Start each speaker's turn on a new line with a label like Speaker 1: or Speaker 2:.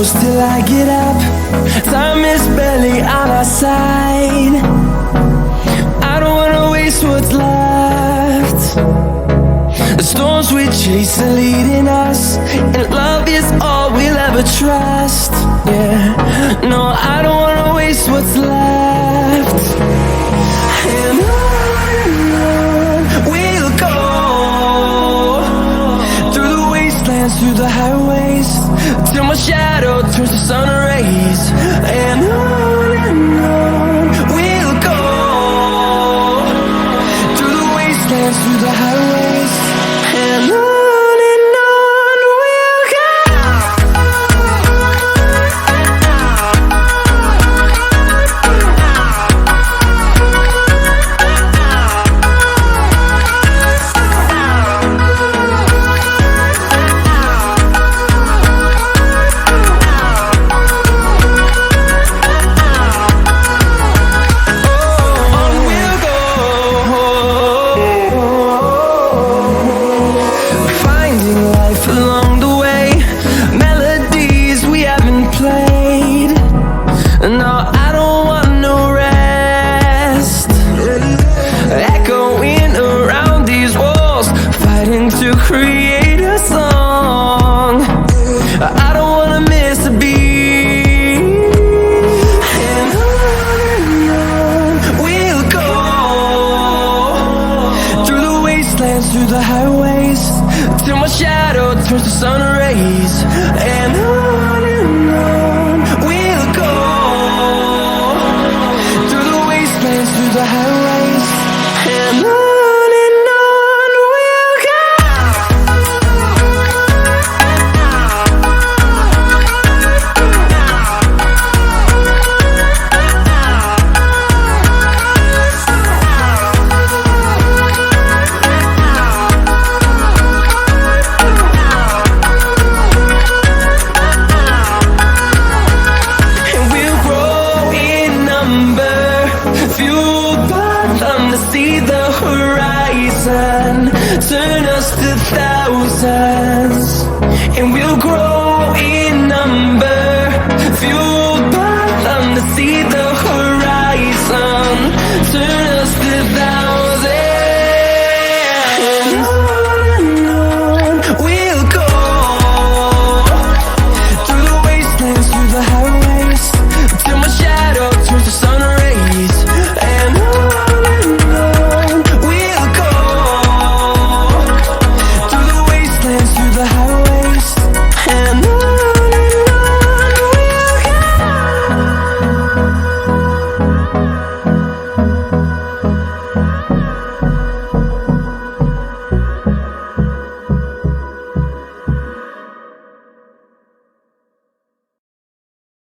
Speaker 1: close till I get up. Time is barely on our side. I don't wanna waste what's left. The storms we chase are leading us, and love is all we'll ever trust. Yeah, no, I don't wanna waste what's left. And on we'll go, through the wastelands, through the highways, till my shadow turns to sun rays. And on we'll go, through the wastelands, through the highways, and on. Through the highways, till my shadow turns to sun rays. And on we'll go, through the wastelands, through the highways, and on. Turn us to thousands, and we'll grow in number, fueled by them to see the